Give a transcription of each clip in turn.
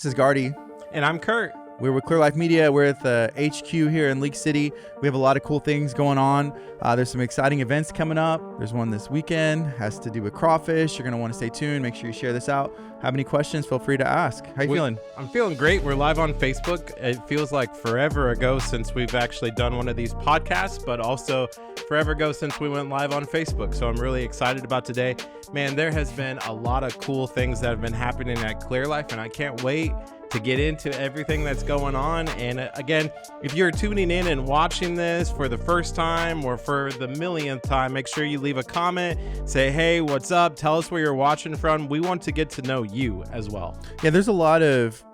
This is Gardy. And I'm Curt. We're with Clear Life Media. We're at the HQ here in League City. We have a lot of cool things going on. There's some exciting events coming up. There's one this weekend, has to do with crawfish. You're going to want to stay tuned. Make sure you share this out. Have any questions, feel free to ask. How you feeling? I'm feeling great. We're live on Facebook. It feels like forever ago since we've actually done one of these podcasts, but also forever ago since we went live on Facebook. So I'm really excited about today. Man, there has been a lot of cool things that have been happening at Clear Life, and I can't wait to get into everything that's going on. And again, if you're tuning in and watching this for the first time or for the millionth time, make sure you leave a comment, say, hey, what's up? Tell us where you're watching from. We want to get to know you as well. Yeah, there's a lot of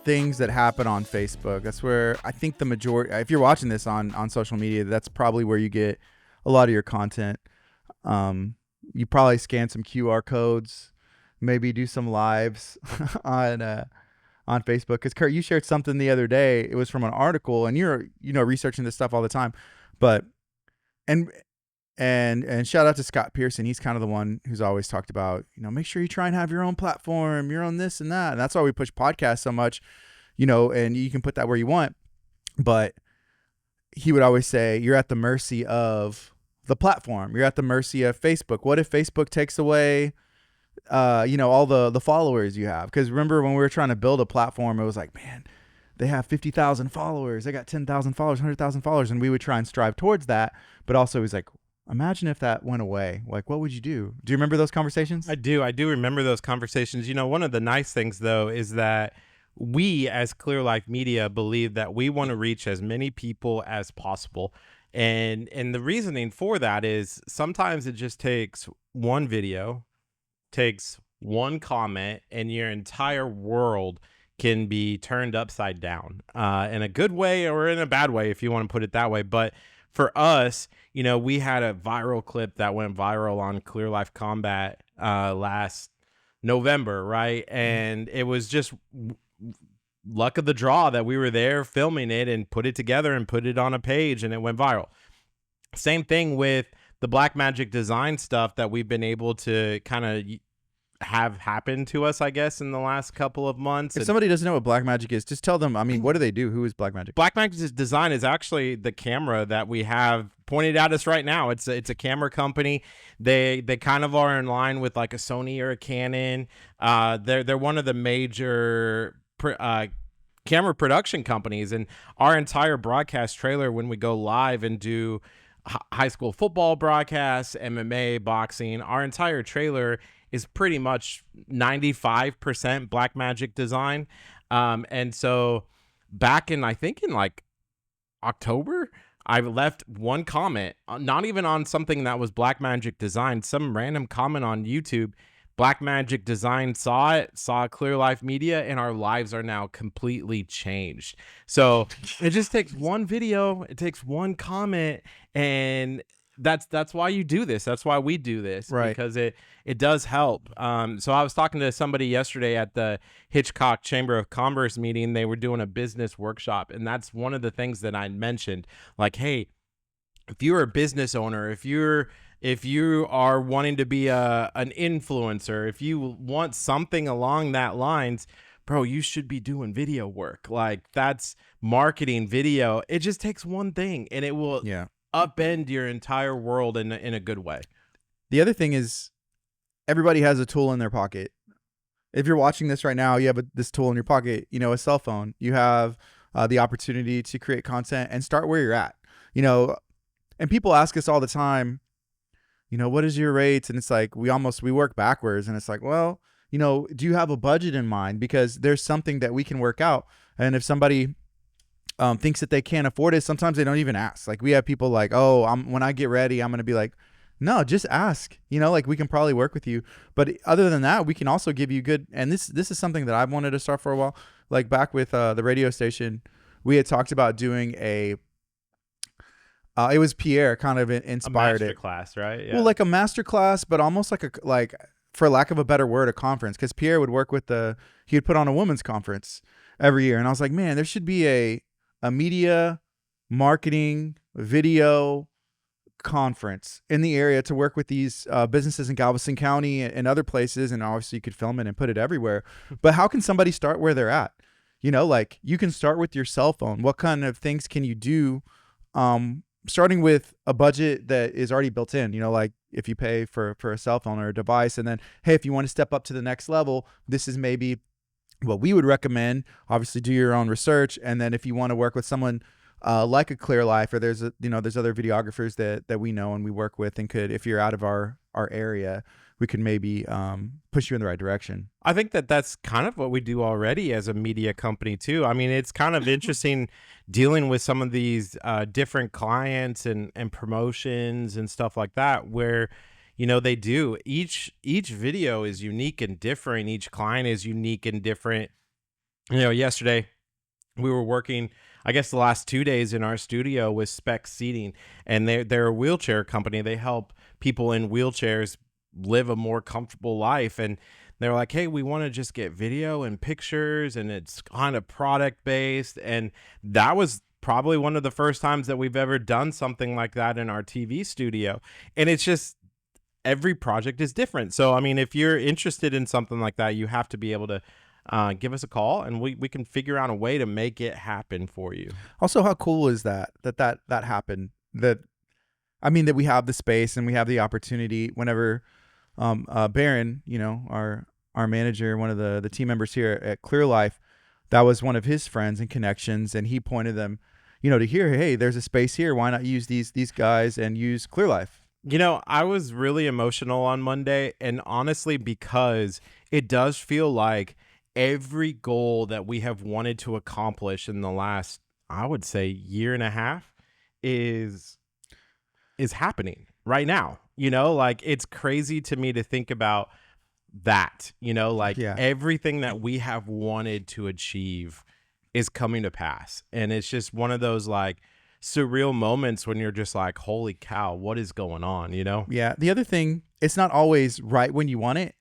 things that happen on Facebook. That's where I think the majority, if you're watching this on social media, that's probably where you get a lot of your content. You probably scan some QR codes, maybe do some lives on Facebook. Because Curt, you shared something the other day. It was from an article, and you're researching this stuff all the time. But and shout out to Scott Pearson. He's kind of the one who's always talked about, make sure you try and have your own platform, your own this and that. And that's why we push podcasts so much, and you can put that where you want. But he would always say, you're at the mercy of the platform. You're at the mercy of Facebook. What if Facebook takes away all the followers you have? Because remember when we were trying to build a platform, it was like, man, they have 50,000 followers, they got 10,000 followers, 100,000 followers, and we would try and strive towards that. But also, it was like, imagine if that went away. Like, what would you do? Do you remember those conversations? I do remember those conversations. One of the nice things though is that we as Clear Life Media believe that we want to reach as many people as possible. And the reasoning for that is sometimes it just takes one video, takes one comment, and your entire world can be turned upside down in a good way or in a bad way, if you want to put it that way. But for us, we had a viral clip that went viral on Clear Life Combat last November, right? And it was just luck of the draw that we were there filming it and put it together and put it on a page, and it went viral. Same thing with the Black Magic Design stuff that we've been able to kind of have happen to us, I guess, in the last couple of months. If somebody doesn't know what Black Magic is, just tell them. What do they do? Who is Black Magic? Black Magic Design is actually the camera that we have pointed at us right now. It's a camera company. They kind of are in line with like a Sony or a Canon. They're one of the major camera production companies, and our entire broadcast trailer, when we go live and do high school football broadcasts, MMA, boxing, our entire trailer is pretty much 95% Black Magic Design. And so back in, I think in like October, I left one comment, not even on something that was Black Magic Design, some random comment on YouTube. Black Magic Design saw Clear Life Media, and our lives are now completely changed. So it just takes one video, it takes one comment, and that's why you do this. That's why we do this, right? Because it does help. So I was talking to somebody yesterday at the Hitchcock Chamber of Commerce meeting. They were doing a business workshop, and that's one of the things that I mentioned. Like, hey, if you're a business owner, if you are wanting to be an influencer, if you want something along that lines, bro, you should be doing video work. Like, that's marketing video. It just takes one thing, and it will upend your entire world in a good way. The other thing is, everybody has a tool in their pocket. If you're watching this right now, you have this tool in your pocket, a cell phone. You have the opportunity to create content and start where you're at. And people ask us all the time, what is your rates? And it's like, we work backwards, and it's like, well, do you have a budget in mind? Because there's something that we can work out. And if somebody thinks that they can't afford it, sometimes they don't even ask. Like, we have people like, when I get ready, I'm going to be like, no, just ask, like, we can probably work with you. But other than that, we can also give you good. And this is something that I've wanted to start for a while. Like, back with the radio station, we had talked about doing it was Pierre kind of inspired it. A master class, right? Yeah. Well, like a master class, but almost like for lack of a better word, a conference. Because Pierre would work with he would put on a women's conference every year. And I was like, man, there should be a media, marketing, video conference in the area to work with these businesses in Galveston County and other places, and obviously you could film it and put it everywhere. But how can somebody start where they're at? You know, like you can start with your cell phone. What kind of things can you do? Starting with a budget that is already built in, you know, like if you pay for a cell phone or a device, and then, hey, if you want to step up to the next level, this is maybe what we would recommend. Obviously do your own research. And then if you want to work with someone like a Clear Life, or there's other videographers that we know and we work with, and could, if you're out of our area, we could maybe push you in the right direction. I think that's kind of what we do already as a media company too. I mean, it's kind of interesting dealing with some of these different clients and promotions and stuff like that, where, you know, they do each video is unique and different. Each client is unique and different. You know, yesterday we were working, I guess the last 2 days, in our studio with Spec Seating, and they're a wheelchair company. They help people in wheelchairs live a more comfortable life. And they're like, hey, we want to just get video and pictures, and it's kind of product based. And that was probably one of the first times that we've ever done something like that in our TV studio. And it's just, every project is different. So, I mean, if you're interested in something like that, you have to be able to give us a call, and we can figure out a way to make it happen for you. Also, how cool is that happened? That we have the space and we have the opportunity whenever Barron, you know, our manager, one of the team members here at Clear Life, that was one of his friends and connections, and he pointed them, you know, to here, hey, there's a space here. Why not use these guys and use Clear Life? You know, I was really emotional on Monday, and honestly, because it does feel like every goal that we have wanted to accomplish in the last, I would say, year and a half is happening right now. You know, like, it's crazy to me to think about that, you know, like everything that we have wanted to achieve is coming to pass. And it's just one of those like surreal moments when you're just like, holy cow, what is going on, you know? Yeah. The other thing, it's not always right when you want it,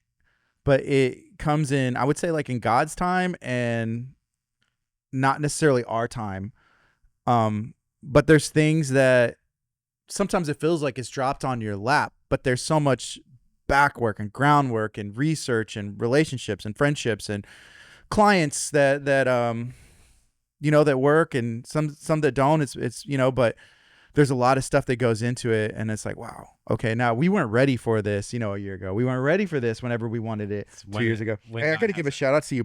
but it comes in, I would say, like in God's time and not necessarily our time. But there's things that sometimes it feels like it's dropped on your lap, but there's so much back work and groundwork and research and relationships and friendships and clients that you know, that work, and some that don't. It's you know, but there's a lot of stuff that goes into it, and it's like, wow, okay, now we weren't ready for this, you know, a year ago. We weren't ready for this whenever we wanted it 2 years ago. Hey, I got to give a shout out to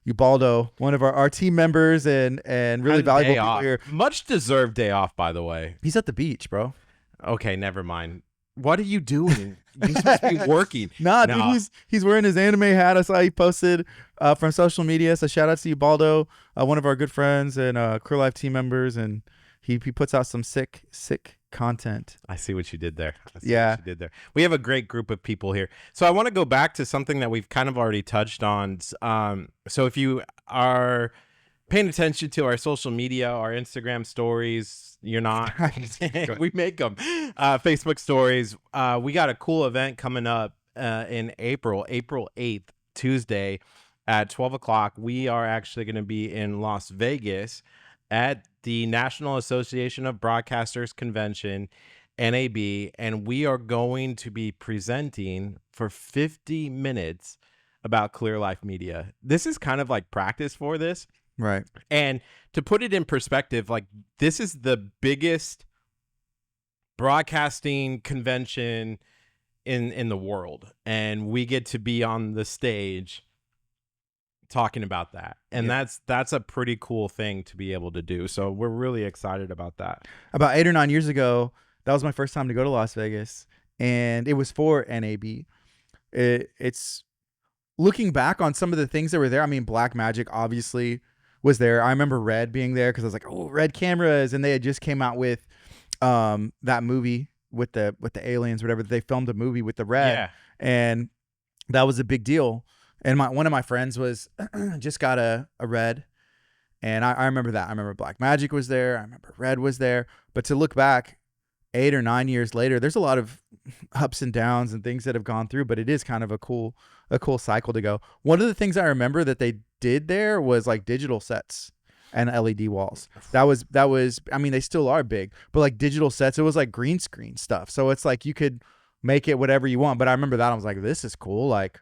Ubaldo, one of our team members and really valuable people here. Much deserved day off, by the way. He's at the beach, bro. Okay, never mind. What are you doing? You're supposed to be working. Nah, dude, he's wearing his anime hat. I saw he posted from social media. So shout out to Ubaldo, one of our good friends and Clear Life team members, and he puts out some sick content. I see what you did there. We have a great group of people here. So I want to go back to something that we've kind of already touched on. So if you are paying attention to our social media, our Instagram stories, you're not. We make them. Facebook stories. We got a cool event coming up in April 8th, Tuesday at 12 o'clock. We are actually going to be in Las Vegas at the National Association of Broadcasters Convention, NAB, and we are going to be presenting for 50 minutes about Clear Life Media. This is kind of like practice for this. Right. And to put it in perspective, like, this is the biggest broadcasting convention in the world, and we get to be on the stage talking about that. And that's a pretty cool thing to be able to do. So we're really excited about that. About 8 or 9 years ago, that was my first time to go to Las Vegas, and it was for NAB. It's looking back on some of the things that were there. I mean, Black Magic obviously was there. I remember Red being there because I was like, oh, Red cameras, and they had just came out with that movie with the aliens, whatever. They filmed a movie with the Red, and that was a big deal. And one of my friends was just got a Red, and I remember that. I remember Black Magic was there. I remember Red was there. But to look back 8 or 9 years later, there's a lot of ups and downs and things that have gone through, but it is kind of a cool cycle to go. One of the things I remember that they did there was like digital sets. and LED walls. That was I mean, they still are big, but like digital sets, it was like green screen stuff. So it's like you could make it whatever you want. But I remember that I was like, this is cool. Like,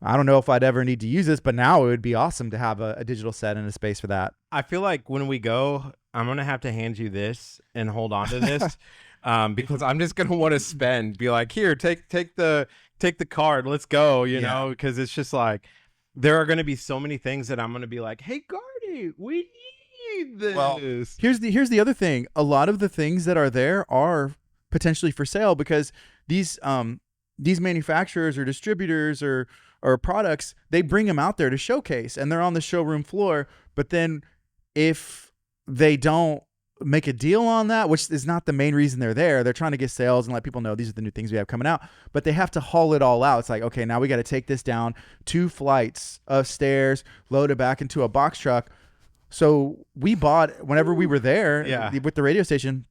I don't know if I'd ever need to use this, but now it would be awesome to have a digital set and a space for that. I feel like when we go, I'm gonna have to hand you this and hold on to this, because I'm just gonna want to be like, here, take the card, let's go, you know, because it's just like there are gonna be so many things that I'm gonna be like, hey, Gardy, we need this. Well, here's the other thing. A lot of the things that are there are potentially for sale because these manufacturers or distributors or products, they bring them out there to showcase and they're on the showroom floor. But then if they don't make a deal on that, which is not the main reason they're trying to get sales and let people know these are the new things we have coming out, but they have to haul it all out. It's like, okay, now we got to take this down 2 flights of stairs, load it back into a box truck. So we bought, whenever we were there with the radio station,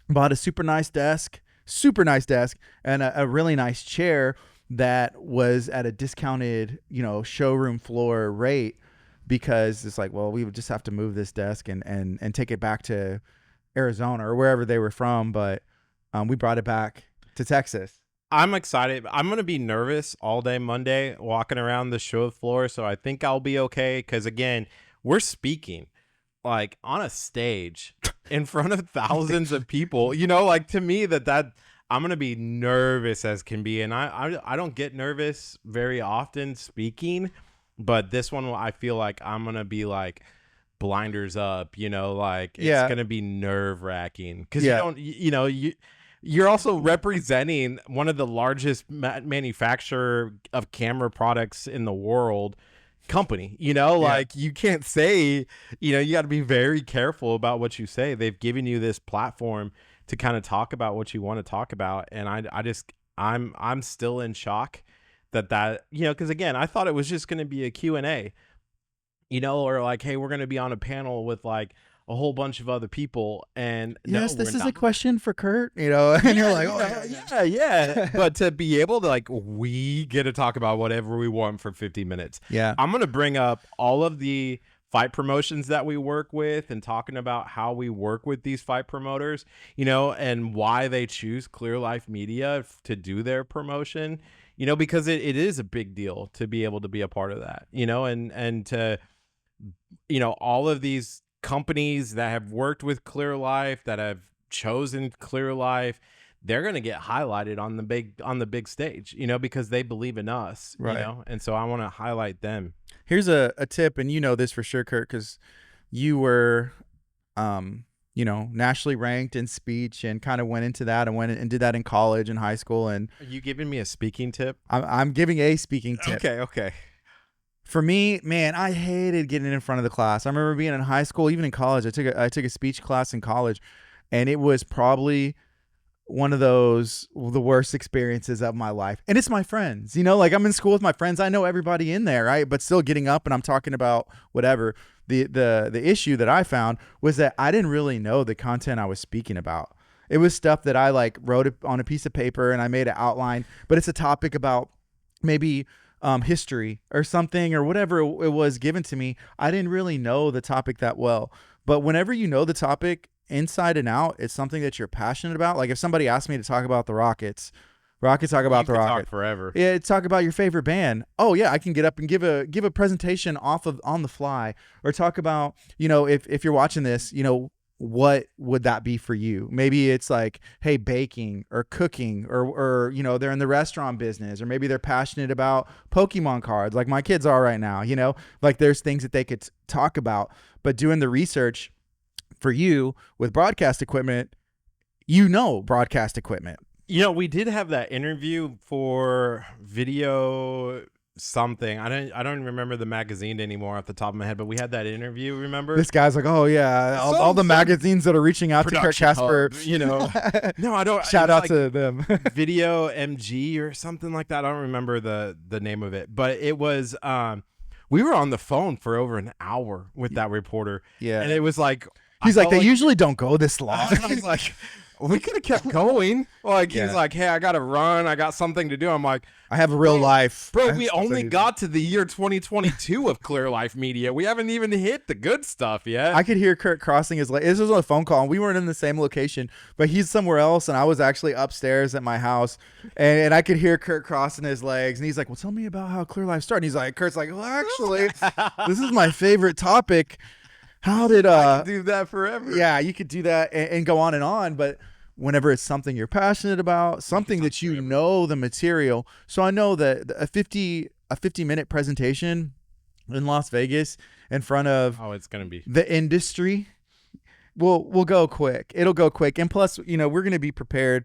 bought a super nice desk and a really nice chair that was at a discounted, showroom floor rate, because it's like, well, we would just have to move this desk and take it back to Arizona or wherever they were from. But we brought it back to Texas. I'm excited. I'm going to be nervous all day Monday walking around the show floor. So I think I'll be okay. Because again, we're speaking like on a stage in front of thousands of people, like to me that I'm going to be nervous as can be. And I don't get nervous very often speaking, but this one, I feel like I'm going to be like blinders up, like it's going to be nerve wracking because you're also representing one of the largest manufacturer of camera products in the world company, like you can't say, you got to be very careful about what you say. They've given you this platform to kind of talk about what you want to talk about. And I'm still in shock that, because again, I thought it was just going to be a Q&A, or like, hey, we're going to be on a panel with like a whole bunch of other people. And yes, this is a question for Curt, and you're like, oh yeah. But to be able to like, we get to talk about whatever we want for 50 minutes. Yeah. I'm going to bring up all of the fight promotions that we work with and talking about how we work with these fight promoters, and why they choose Clear Life Media to do their promotion, because it is a big deal to be able to be a part of that, and to, all of these companies that have worked with Clear Life, that have chosen Clear Life, they're going to get highlighted on the big stage, because they believe in us, right. And so I want to highlight them. Here's a tip, and this for sure, Curt, because you were, nationally ranked in speech and kind of went into that and went and did that in college and high school. And are you giving me a speaking tip? I'm giving a speaking tip. Okay. For me, man, I hated getting in front of the class. I remember being in high school, even in college. I took a speech class in college, and it was probably one of the worst experiences of my life. And it's my friends, like I'm in school with my friends. I know everybody in there, right? But still getting up and I'm talking about whatever. The issue that I found was that I didn't really know the content I was speaking about. It was stuff that I like wrote on a piece of paper and I made an outline, but it's a topic about maybe history or something or whatever it was given to me. I didn't really know the topic that well. But whenever you know the topic inside and out, it's something that you're passionate about. Like if somebody asked me to talk about the Rockets talk about the Rockets talk forever. Yeah, talk about your favorite band. Oh yeah, I can get up and give a presentation on the fly, or talk about, if you're watching this, what would that be for you? Maybe it's like, hey, baking or cooking, or they're in the restaurant business, or maybe they're passionate about Pokemon cards like my kids are right now, like there's things that they could talk about. But doing the research for you with broadcast equipment, broadcast equipment. We did have that interview for video something. I don't remember the magazine anymore off the top of my head, but we had that interview, remember? This guy's like, oh yeah, all the magazines that are reaching out to Curt Casper. No, I don't. Shout out to them. Video MG or something like that. I don't remember the name of it, but it was we were on the phone for over an hour with that reporter. Yeah. And it was like, he's like, they usually don't go this long. I was like, We could have kept going. Like, Yeah. he's like, hey, I got to run. I got something to do. I'm like, I have a real life. bro, I have we stuff I only need to got to the year 2022 of Clear Life Media. We haven't even hit the good stuff yet. I could hear Kurt crossing his legs. This was on a phone call, and we weren't in the same location, but he's somewhere else, and I was actually upstairs at my house, and I could hear Kurt crossing his legs, and he's like, well, tell me about how Clear Life started. And he's like, Kurt's like, well, actually, this is my favorite topic. How did I could do that forever. yeah, you could do that and go on, but whenever it's something you're passionate about, something that you know the material. So I know that a 50-minute presentation in Las Vegas in front of Oh, it's gonna be. the industry will go quick. It'll go quick. And plus, you know, we're going to be prepared.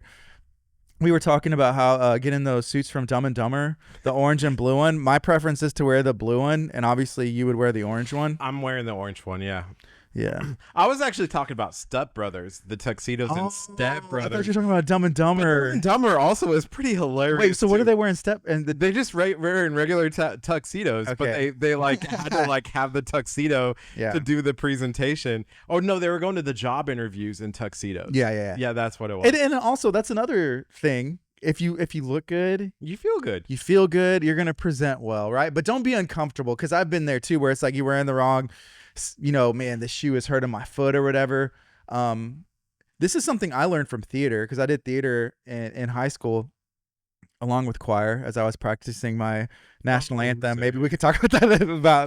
We were talking about how getting those suits from Dumb and Dumber, the orange and blue one. My preference is to wear the blue one, and obviously you would wear the orange one. I'm wearing the orange one, yeah. Yeah. I was actually talking about Step Brothers, the tuxedos in Step I thought Brothers. you were talking about Dumb and Dumber. Dumb and Dumber also is pretty hilarious. Wait, so what too. are they wearing? They just wear in regular tuxedos, Okay. but they like had to like have the tuxedo Yeah. to do the presentation. Oh no, they were going to the job interviews in tuxedos. Yeah. Yeah, that's what it was. And also that's another thing. If you look good, You feel good. you feel good, you're gonna present well, right? But don't be uncomfortable, because I've been there too, where it's like you're wearing the wrong, you know, man, this shoe is hurting my foot or whatever. This is something I learned from theater, because I did theater in high school along with choir as I was practicing my national anthem. Maybe we could talk about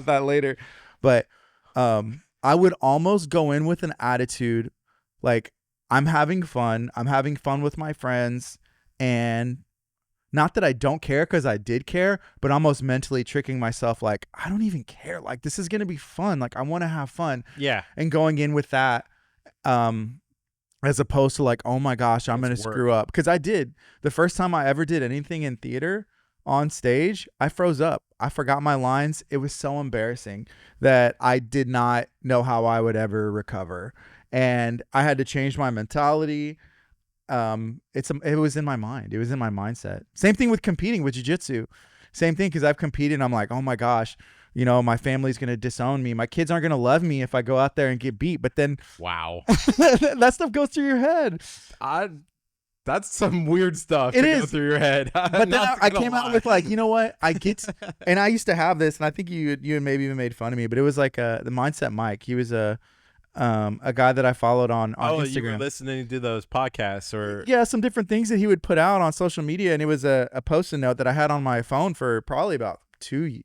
that later. But I would almost go in with an attitude like, I'm having fun with my friends, and not that I don't care, because I did care, but almost mentally tricking myself like, I don't even care, like this is gonna be fun, like I want to have fun, Yeah. and going in with that, as opposed to like, oh my gosh, I'm gonna screw up. Because I did, the first time I ever did anything in theater on stage, I froze up. I forgot my lines. It was so embarrassing that I did not know how I would ever recover, and I had to change my mentality. It was in my mind. It was in my mindset. Same thing with competing with jiu-jitsu. Same thing, because I've competed and I'm like, oh my gosh, you know, my family's going to disown me. My kids aren't going to love me if I go out there and get beat. But then Wow. that stuff goes through your head. That's some weird stuff It to is. go through your head. But then I came out with like, you know what? I get, and I used to have this, and I think you and maybe even made fun of me, but it was like the Mindset Mike. He was a guy that I followed on Instagram. You were listening to those podcasts or Yeah, some different things that he would put out on social media, and it was a post-it note that I had on my phone for probably about two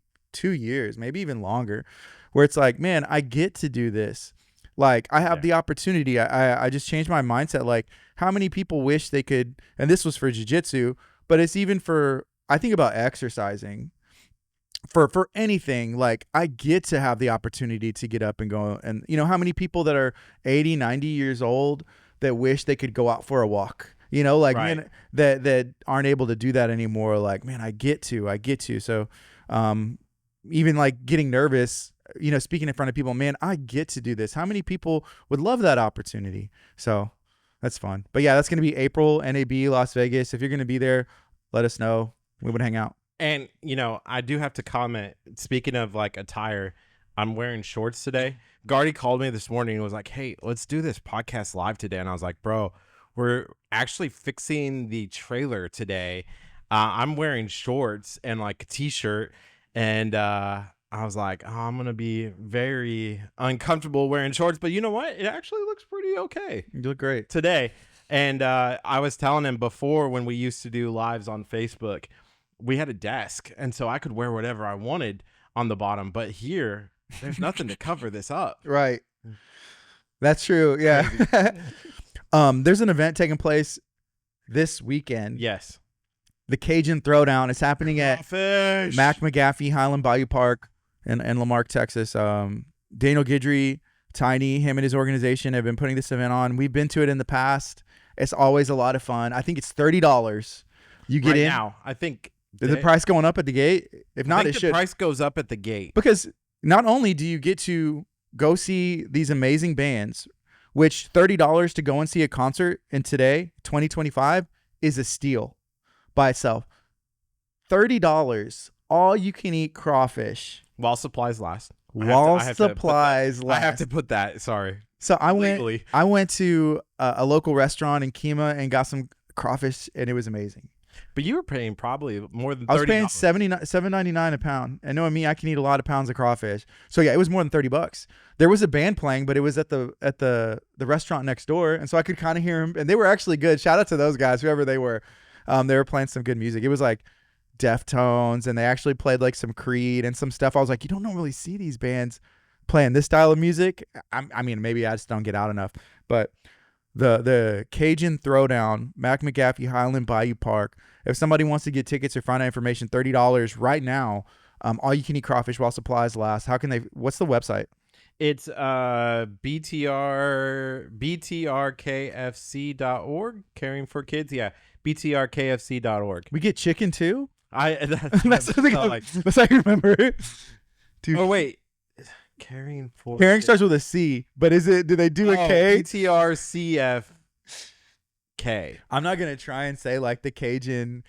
years, maybe even longer, where it's like, man, I get to do this. Like, I have the opportunity. I just changed my mindset. Like, how many people wish they could, and this was for jiu-jitsu, but it's even for, I think about exercising. For anything, like, I get to have the opportunity to get up and go. And you know how many people that are 80, 90 years old that wish they could go out for a walk, you know, like, Right. man, that aren't able to do that anymore. Like, man, I get to. So even like getting nervous, you know, speaking in front of people, man, I get to do this. How many people would love that opportunity? So that's fun. But yeah, that's going to be April, NAB, Las Vegas. If you're going to be there, let us know. We would hang out. And, you know, I do have to comment, speaking of like attire, I'm wearing shorts today. Gardy called me this morning and was like, hey, let's do this podcast live today. And I was like, bro, we're actually fixing the trailer today. I'm wearing shorts and like a t-shirt. And I was like, oh, I'm going to be very uncomfortable wearing shorts. But you know what? It actually looks pretty okay. You look great today. And I was telling him before, when we used to do lives on Facebook, we had a desk, and so I could wear whatever I wanted on the bottom. But here, there's nothing to cover this up. Right. That's true. Yeah. There's an event taking place this weekend. Yes. The Cajun Throwdown is happening at Mac McGaffey Highland Bayou Park in Lamarck, Texas. Daniel Guidry, Tiny, him and his organization have been putting this event on. We've been to it in the past. It's always a lot of fun. I think it's $30. You get right in. now, I think. Is the price going up at the gate? If not, it should. The price goes up at the gate. Because not only do you get to go see these amazing bands, which $30 to go and see a concert in today, 2025, is a steal by itself. $30, all you can eat crawfish. While supplies last. While I have to put that- supplies I have last. to put that. Sorry. So Legally. I went to a local restaurant in Kima and got some crawfish, and it was amazing. But you were paying probably more than $30. I was paying $7.99 a pound, and knowing me, I can eat a lot of pounds of crawfish. So yeah, it was more than $30. There was a band playing, but it was at the restaurant next door, and so I could kind of hear them, and they were actually good. Shout out to those guys, whoever they were. They were playing some good music. It was like Deftones, and they actually played like some Creed and some stuff. I was like, you don't normally see these bands playing this style of music. I mean, maybe I just don't get out enough, but the Cajun Throwdown, Mac McGaffey, Highland Bayou Park. If somebody wants to get tickets or find out information, $30 right now. All you can eat crawfish while supplies last. How can they? What's the website? It's btrkfc.org, caring for kids. Yeah, btrkfc.org. We get chicken too. That's That's how you remember it. Dude, Oh wait, caring for Caring starts with a C, but is it? Do they do a K? BTRCFK. I'm not gonna try and say like the Cajun.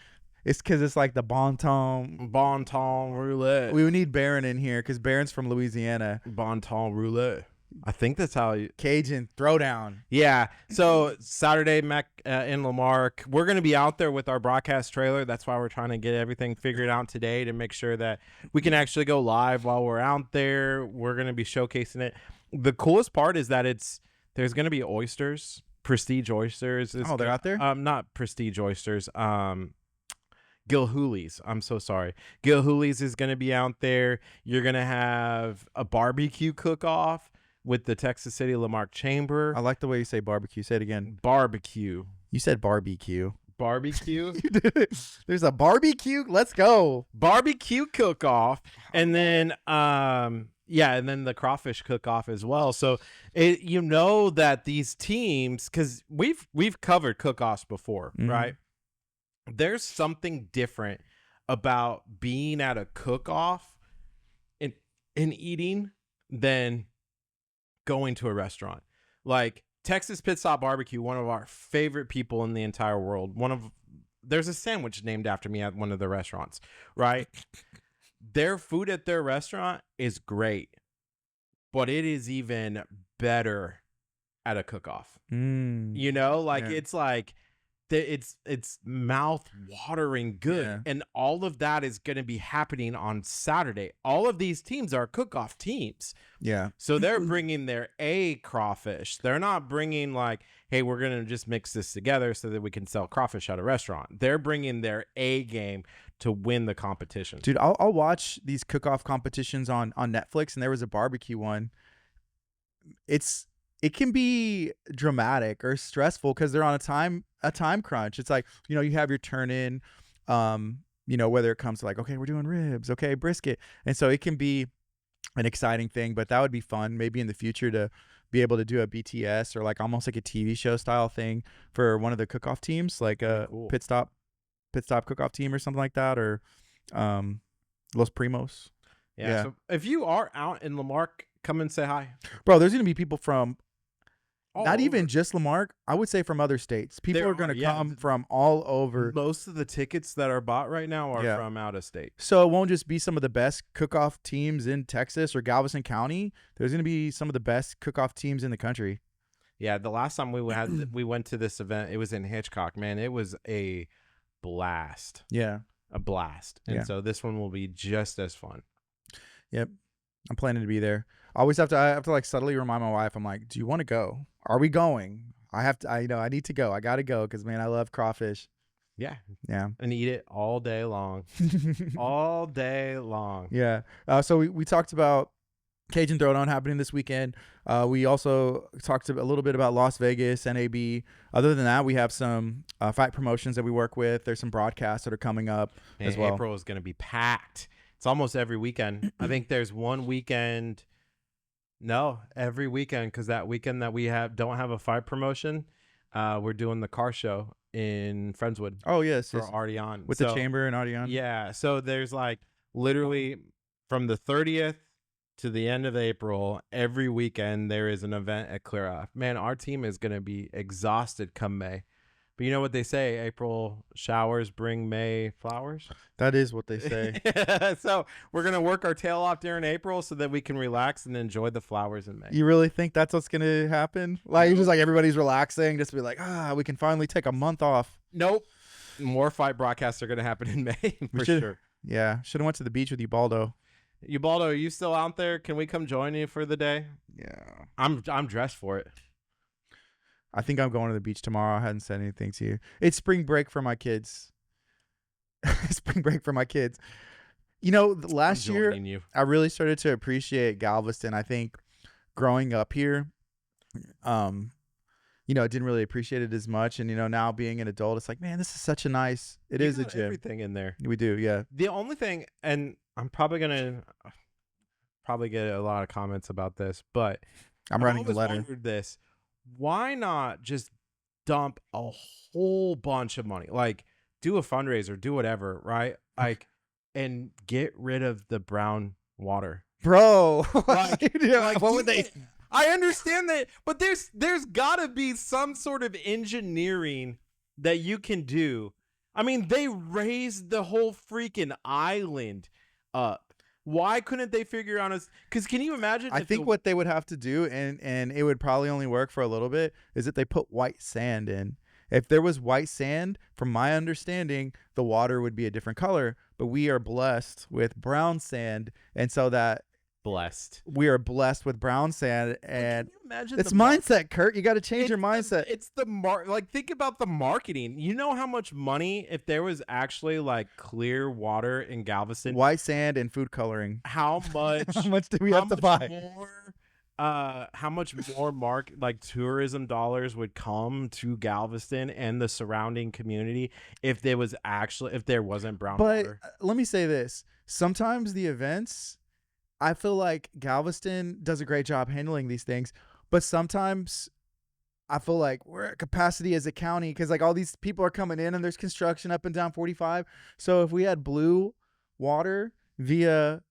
It's because it's like the bon ton. Bon ton roulette. We would need Baron in here because Baron's from Louisiana. Bon ton roulette. I think that's how you. Cajun Throwdown. Yeah. So Saturday, Mac in Lamarck, we're going to be out there with our broadcast trailer. That's why we're trying to get everything figured out today to make sure that we can actually go live while we're out there. We're going to be showcasing it. The coolest part is that there's going to be oysters, Prestige oysters. Oh, they're out there? Not Prestige oysters. Gilhooly's. I'm so sorry. Gilhooly's is going to be out there. You're going to have a barbecue cook-off with the Texas City Lamarck Chamber. I like the way you say barbecue. Say it again. Barbecue. You said barbecue. Barbecue. You did it. There's a barbecue. Let's go. Barbecue cook-off. And then and then the crawfish cook-off as well. So you know that these teams, because we've covered cook-offs before, right? There's something different about being at a cook-off and eating than going to a restaurant. Like Texas Pit Stop Barbecue, one of our favorite people in the entire world. There's a sandwich named after me at one of the restaurants, right? Their food at their restaurant is great, but it is even better at a cook-off. You know, like it's like it's mouth watering good, and all of that is going to be happening on Saturday. All of these teams are cook-off teams. Yeah. So they're bringing their A crawfish. They're not bringing like, hey, we're going to just mix this together so that we can sell crawfish at a restaurant. They're bringing their A game to win the competition. Dude, I'll watch these cook-off competitions on Netflix, and there was a barbecue one. It can be dramatic or stressful because they're on a time crunch. It's like, you know, you have your turn in, you know, whether it comes to like, okay, we're doing ribs, okay, brisket. And so it can be an exciting thing, but that would be fun maybe in the future to be able to do a BTS or like almost like a TV show style thing for one of the cook-off teams, like a pit stop cook-off team or something like that, or Los Primos. Yeah. So if you are out in Lamarck, come and say hi. Bro, there's going to be people from not over. even just Lamarck. I would say from other states. People are going to come from all over. Most of the tickets that are bought right now are from out of state. So it won't just be some of the best cook-off teams in Texas or Galveston County. There's going to be some of the best cook-off teams in the country. Yeah, the last time we went to this event, it was in Hitchcock. Man, it was a blast. Yeah. A blast. And so this one will be just as fun. Yep. I'm planning to be there. I have to like subtly remind my wife. I'm like, do you want to go? Are we going? I need to go. I got to go because, man, I love crawfish. Yeah. Yeah. And eat it all day long. All day long. Yeah. So we talked about Cajun Throwdown happening this weekend. We also talked a little bit about Las Vegas, NAB. Other than that, we have some fight promotions that we work with. There's some broadcasts that are coming up as well. April is going to be packed. It's almost every weekend. I think there's one weekend. No, every weekend, because that weekend that we don't have a fight promotion, we're doing the car show in Friendswood. Oh, yes. For Ardeon. With the chamber and Ardeon. Yeah. So there's like literally from the 30th to the end of April, every weekend there is an event at Clear Off. Man, our team is going to be exhausted come May But you know what they say, April showers bring May flowers. That is what they say. So we're going to work our tail off during April so that we can relax and enjoy the flowers in May. You really think that's what's gonna happen? Like, it's just like everybody's relaxing, just to be like, we can finally take a month off. Nope. More fight broadcasts are going to happen in May for sure. Yeah, should have went to the beach with Ubaldo. Ubaldo, are you still out there? Can we come join you for the day? Yeah, I'm dressed for it. I think I'm going to the beach tomorrow. I hadn't said anything to you. It's spring break for my kids. Spring break for my kids. You know, last year, I really started to appreciate Galveston. I think growing up here, you know, I didn't really appreciate it as much. And, you know, now being an adult, it's like, man, this is such a nice, it is a gym. Everything in there. We do, yeah. The only thing, and I'm probably going to get a lot of comments about this, but I'm writing a letter. Wondered this. Why not just dump a whole bunch of money? Like, do a fundraiser, do whatever, right? Like, and get rid of the brown water. Bro, like, what would they... I understand that, but there's got to be some sort of engineering that you can do. I mean, they raised the whole freaking island up. Why couldn't they figure out us? Because can you imagine? I think what they would have to do, and it would probably only work for a little bit, is that they put white sand in. If there was white sand, from my understanding, the water would be a different color. But we are blessed with brown sand, and so that we are blessed with brown sand. And can you imagine it's mindset, Kurt. You got to change your mindset. It's the like, think about the marketing. You know how much money, if there was actually like clear water in Galveston, white sand and food coloring. How much? How much do we have to buy? How much more tourism dollars would come to Galveston and the surrounding community if there wasn't brown water? But let me say this: sometimes the events, I feel like Galveston does a great job handling these things, but sometimes I feel like we're at capacity as a county because like all these people are coming in and there's construction up and down 45. So if we had blue water via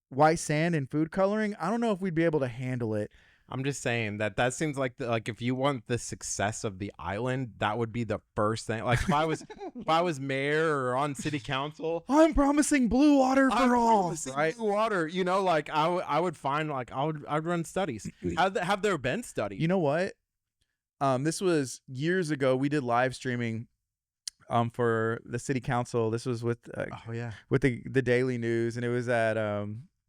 white sand and food coloring, I don't know if we'd be able to handle it. I'm just saying that seems like if you want the success of the island, that would be the first thing. Like if I was mayor or on city council, I'm promising blue water for all, right? Blue water, you know, like I would find like I'd run studies. Have there been studies? You know what? This was years ago. We did live streaming for the city council. This was with with the Daily News, and it was at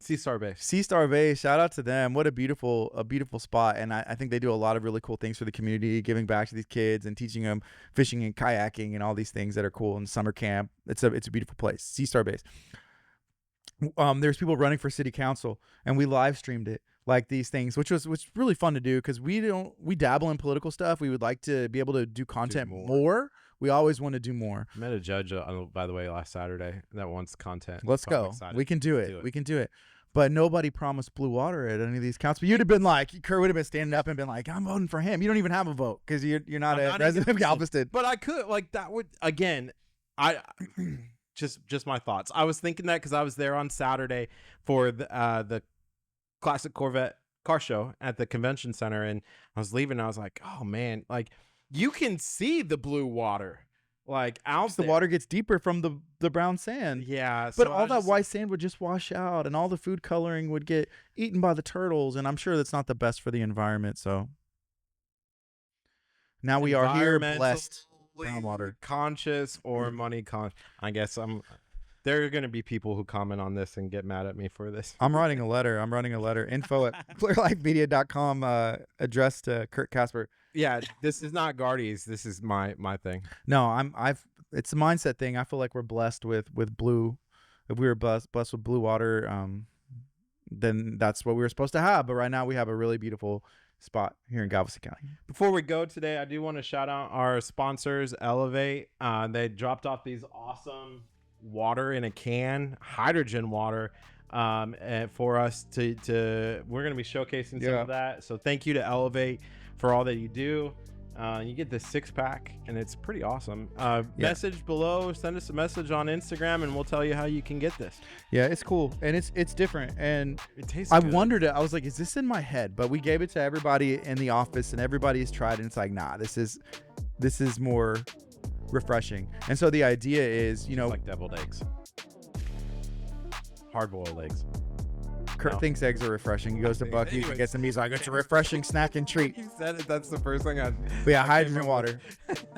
Seastar Bay. Seastar Bay, shout out to them. What a beautiful spot. And I think they do a lot of really cool things for the community, giving back to these kids and teaching them fishing and kayaking and all these things that are cool in summer camp. It's a beautiful place. Seastar Bay. There's people running for city council, and we live streamed it, like these things, which was really fun to do because we dabble in political stuff. We would like to be able to do content more. We always want to do more. I met a judge, by the way, last Saturday that wants content. Let's go. We can do it. We can do it. But nobody promised blue water at any of these counts. But you'd have been like, Kurt would have been standing up and been like, I'm voting for him. You don't even have a vote because you're not a resident of Galveston. But I could, like, that would, again, I just my thoughts. I was thinking that because I was there on Saturday for the Classic Corvette car show at the convention center, and I was leaving and I was like, oh man, like you can see the blue water like out there. The water gets deeper from the brown sand. Yeah, but all that white sand would just wash out, and all the food coloring would get eaten by the turtles, and I'm sure that's not the best for the environment. So now we are here blessed. Brown water conscious or money conscious. I guess there are going to be people who comment on this and get mad at me for this. I'm writing a letter. Info at clearlifemedia.com, addressed to Kurt Casper. Yeah, this is not Gardy's. This is my thing. No, it's a mindset thing. I feel like we're blessed with blue. If we were blessed with blue water, then that's what we were supposed to have. But right now we have a really beautiful spot here in Galveston County. Before we go today, I do want to shout out our sponsors, Elevate. They dropped off these awesome water in a can, hydrogen water, for us to we're going to be showcasing some of that. So thank you to Elevate for all that you do. You get this 6-pack and it's pretty awesome. Message below, send us a message on Instagram and we'll tell you how you can get this. Yeah, it's cool and it's different, and it tastes I good. wondered, I was like, is this in my head? But we gave it to everybody in the office and everybody's tried, and it's like, nah, this is this is more refreshing. And so the idea is, you know, Like deviled eggs, hard-boiled eggs. Curt thinks eggs are refreshing. He goes to Buc-ee's and gets them. He's like, it's a refreshing snack and treat. You said it. That's the first thing I. But yeah, hydrogen water.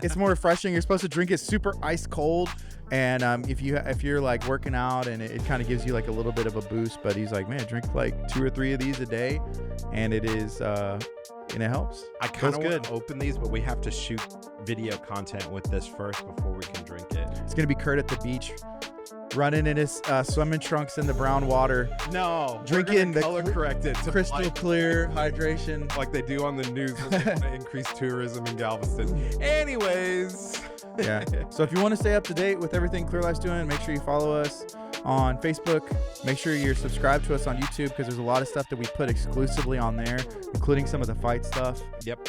It's more refreshing. You're supposed to drink it super ice cold. And if you're like working out, and it kind of gives you like a little bit of a boost. But he's like, man, drink like 2 or 3 of these a day, and it is and it helps. I kind of want to open these, but we have to shoot video content with this first before we can drink it. It's gonna be Curt at the beach, running in his swimming trunks in the brown water. No, drinking the color corrected to crystal clear hydration, like they do on the news when they want to increase tourism in Galveston. Anyways. Yeah. So if you want to stay up to date with everything Clear Life's doing, make sure you follow us on Facebook. Make sure you're subscribed to us on YouTube, because there's a lot of stuff that we put exclusively on there, including some of the fight stuff. Yep.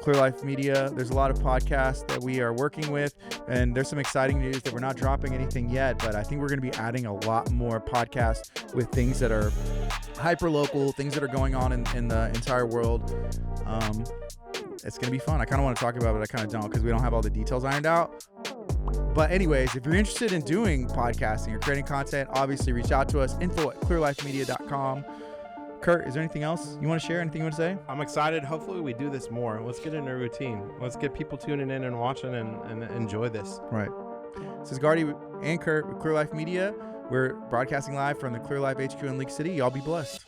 Clear Life Media. There's a lot of podcasts that we are working with, and there's some exciting news that we're not dropping anything yet, but I think we're going to be adding a lot more podcasts with things that are hyper local, things that are going on in the entire world. It's going to be fun. I kind of want to talk about it, but I kind of don't, because we don't have all the details ironed out. But anyways, if you're interested in doing podcasting or creating content, obviously reach out to us, info@clearlifemedia.com. Curt, is there anything else you want to share? Anything you want to say? I'm excited. Hopefully we do this more. Let's get in a routine. Let's get people tuning in and watching and enjoy this. Right. This is Gard and Curt with Clear Life Media. We're broadcasting live from the Clear Life HQ in League City. Y'all be blessed.